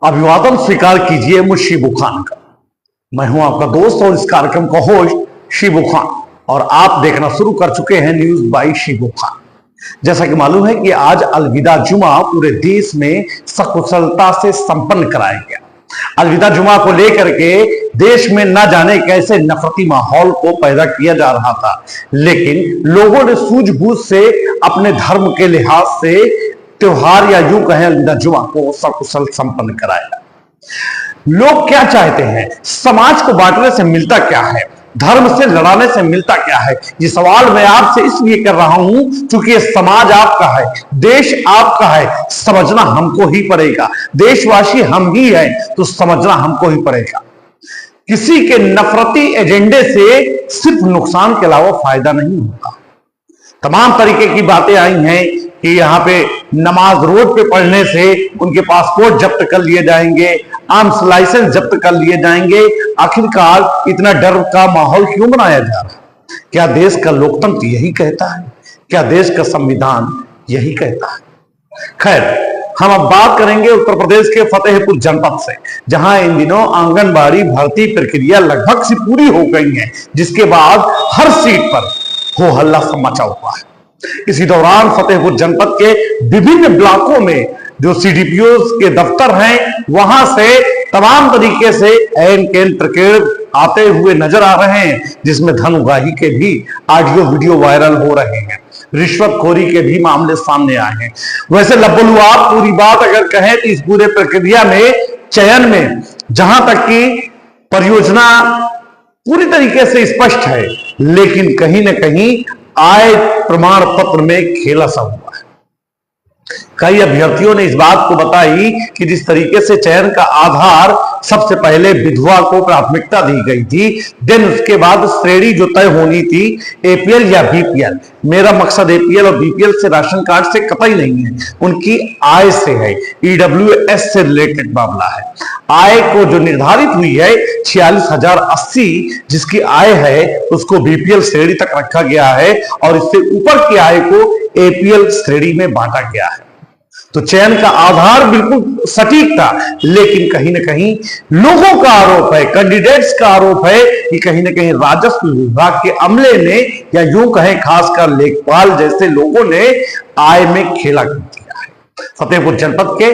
अभिवादन स्वीकार कीजिए मुझ शिबू खान का। मैं हूं आपका दोस्त और इस कार्यक्रम का होस्ट शिबू खान, और आप देखना शुरू कर चुके हैं न्यूज बाय शिबू खान। जैसा कि मालूम है कि आज अलविदा जुमा पूरे देश में सकुशलता से संपन्न कराया गया। अलविदा जुमा को लेकर के देश में न जाने कैसे नफरती माहौल को पैदा किया जा रहा था, लेकिन लोगों ने सूझबूझ से अपने धर्म के लिहाज से त्योहार या यूं कहें अलविदा जुमा को सकुशल संपन्न कराया। लोग क्या चाहते हैं? समाज को बांटने से मिलता क्या है? धर्म से लड़ाने से मिलता क्या है? ये सवाल मैं आपसे इसलिए कर रहा हूं क्योंकि ये समाज आपका है, देश आपका है, समझना हमको ही पड़ेगा। देशवासी हम ही हैं तो समझना हमको ही पड़ेगा। किसी के नफरती एजेंडे से सिर्फ नुकसान के अलावा फायदा नहीं होता। तमाम तरीके की बातें आई हैं कि यहाँ पे नमाज रोड पे पढ़ने से उनके पासपोर्ट जब्त कर लिए जाएंगे, आर्म्स लाइसेंस जब्त कर लिए जाएंगे। आखिरकार इतना डर का माहौल क्यों बनाया जा रहा है? क्या देश का लोकतंत्र यही कहता है? क्या देश का संविधान यही कहता है? खैर, हम अब बात करेंगे उत्तर प्रदेश के फतेहपुर जनपद से, जहां इन दिनों आंगनबाड़ी भर्ती प्रक्रिया लगभग से पूरी हो गई है, जिसके बाद हर सीट पर हो हल्ला सा मचा हुआ है। इसी दौरान फतेहपुर जनपद के विभिन्न ब्लॉकों में जो सीडीपीओ के दफ्तर हैं, वहां से तमाम तरीके से एन केन प्रकेर आते हुए नजर आ रहे हैं, जिसमें धन उगाही के भी ऑडियो वीडियो वायरल हो रहे हैं। रिश्वतखोरी के भी मामले सामने आए हैं। वैसे लब्बुल आप पूरी बात अगर कहें तो इस पूरे प्रक्रिया में चयन में जहां तक की परियोजना पूरी तरीके से स्पष्ट है, लेकिन कहीं ना कहीं आय प्रमाण पत्र में खेला सा हुआ है। कई अभ्यर्थियों ने इस बात को बताई कि जिस तरीके से चयन का आधार सबसे पहले विधवा को प्राथमिकता दी गई थी, देन उसके बाद श्रेणी जो तय होनी थी एपीएल या बीपीएल। मेरा मकसद एपीएल और बीपीएल से राशन कार्ड से कतई नहीं है, उनकी आय से है, ईडब्ल्यूएस से रिलेटेड मामला है। आय को जो निर्धारित हुई है 46,080 जिसकी आय है, उसको बीपीएल श्रेणी तक रखा गया है और इससे ऊपर की आय को एपीएल श्रेणी में बांटा गया है। तो चयन का आधार बिल्कुल सटीक था, लेकिन कहीं ना कहीं लोगों का आरोप है, कैंडिडेट्स का आरोप है कि कहीं ना कहीं राजस्व विभाग के अमले ने या यूं कहें खासकर लेखपाल जैसे लोगों ने आय में खेला कर दिया है। फतेहपुर जनपद के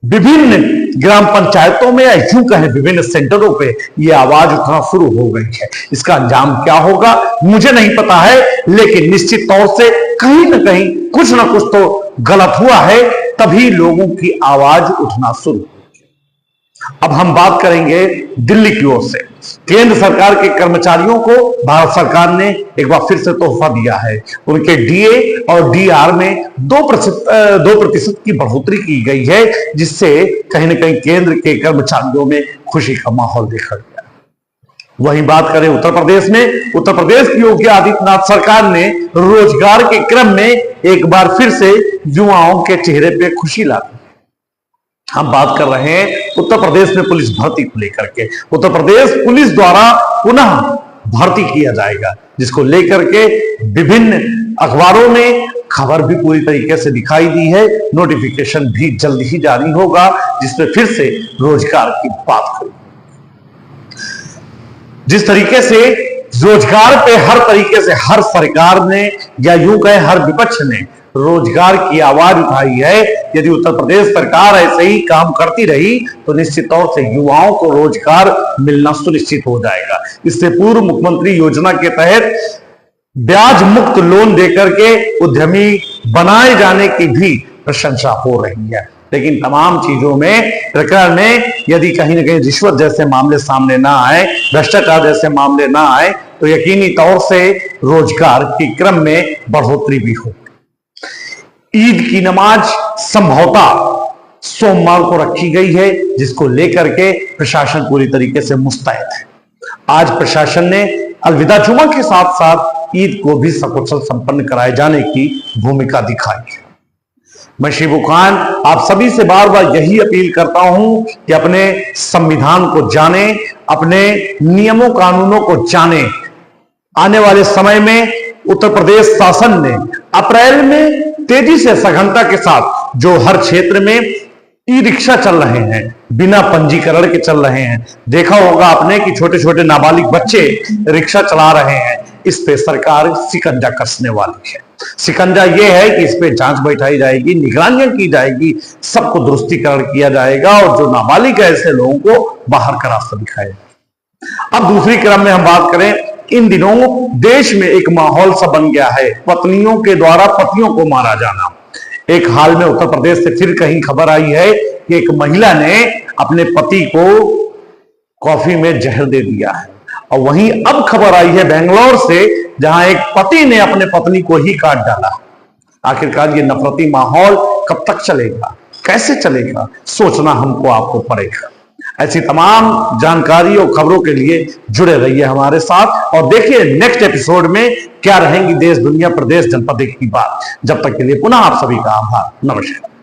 विभिन्न ग्राम पंचायतों में या यूं कहें विभिन्न सेंटरों पे ये आवाज उठना शुरू हो गई है। इसका अंजाम क्या होगा मुझे नहीं पता है, लेकिन निश्चित तौर से कहीं ना कहीं कुछ ना कुछ तो गलत हुआ है, तभी लोगों की आवाज उठना शुरू हुई। अब हम बात करेंगे दिल्ली की ओर से। केंद्र सरकार के कर्मचारियों को भारत सरकार ने एक बार फिर से तोहफा दिया है। उनके डीए और डीआर में 2% की बढ़ोतरी की गई है, जिससे कहीं ना कहीं केंद्र के कर्मचारियों में खुशी का माहौल देखा गया। वहीं बात करें उत्तर प्रदेश में, उत्तर प्रदेश की योगी आदित्यनाथ सरकार ने रोजगार के क्रम में एक बार फिर से युवाओं के चेहरे पे खुशी ला दी। हम बात कर रहे हैं उत्तर प्रदेश में पुलिस भर्ती को लेकर के। उत्तर प्रदेश पुलिस द्वारा पुनः भर्ती किया जाएगा, जिसको लेकर के विभिन्न अखबारों में खबर भी पूरी तरीके से दिखाई दी है। नोटिफिकेशन भी जल्द ही जारी होगा, जिसमें फिर से रोजगार की बात होगी। जिस तरीके से रोजगार पे हर तरीके से हर सरकार ने या यूं कहें हर विपक्ष ने रोजगार की आवाज उठाई है, यदि उत्तर प्रदेश सरकार ऐसे ही काम करती रही तो निश्चित तौर से युवाओं को रोजगार मिलना सुनिश्चित हो जाएगा। इससे पूर्व मुख्यमंत्री योजना के तहत ब्याज मुक्त लोन देकर के उद्यमी बनाए जाने की भी प्रशंसा हो रही है, लेकिन तमाम चीजों में सरकार ने यदि कहीं ना कहीं रिश्वत जैसे मामले सामने ना आए, भ्रष्टाचार जैसे मामले ना आए, तो यकीनी तौर से रोजगार के क्रम में बढ़ोतरी भी हो। ईद की नमाज संभवतः सोमवार को रखी गई है, जिसको लेकर के प्रशासन पूरी तरीके से मुस्तैद है। आज प्रशासन ने अलविदा जुमा के साथ साथ ईद को भी सकुशल संपन्न कराए जाने की भूमिका दिखाई है। मैं शिबू खान आप सभी से बार बार यही अपील करता हूं कि अपने संविधान को जाने, अपने नियमों कानूनों को जाने। आने वाले समय में उत्तर प्रदेश शासन ने अप्रैल में तेजी से सघनता के साथ जो हर क्षेत्र में ई रिक्शा चल रहे हैं, बिना पंजीकरण के चल रहे हैं। देखा होगा आपने कि छोटे छोटे नाबालिग बच्चे रिक्शा चला रहे हैं। इस पे सरकार शिकंजा कसने वाली है। शिकंजा यह है कि इस पे जांच बैठाई जाएगी, निगरानियां की जाएगी, सबको दुरुस्तीकरण किया जाएगा और जो नाबालिग है ऐसे लोगों को बाहर का रास्ता दिखाया जाएगा। अब दूसरी क्रम में हम बात करें, इन दिनों देश में एक माहौल सा बन गया है पत्नियों के द्वारा पतियों को मारा जाना। एक हाल में उत्तर प्रदेश से फिर कहीं खबर आई है कि एक महिला ने अपने पति को कॉफी में जहर दे दिया है। और वहीं अब खबर आई है बेंगलोर से, जहां एक पति ने अपने पत्नी को ही काट डाला। आखिरकार ये नफरती माहौल कब तक चलेगा, कैसे चलेगा, सोचना हमको आपको पड़ेगा। ऐसी तमाम जानकारी और खबरों के लिए जुड़े रहिए हमारे साथ और देखिए नेक्स्ट एपिसोड में क्या रहेंगी देश दुनिया प्रदेश जनपद की बात। जब तक के लिए पुनः आप सभी का आभार, नमस्कार।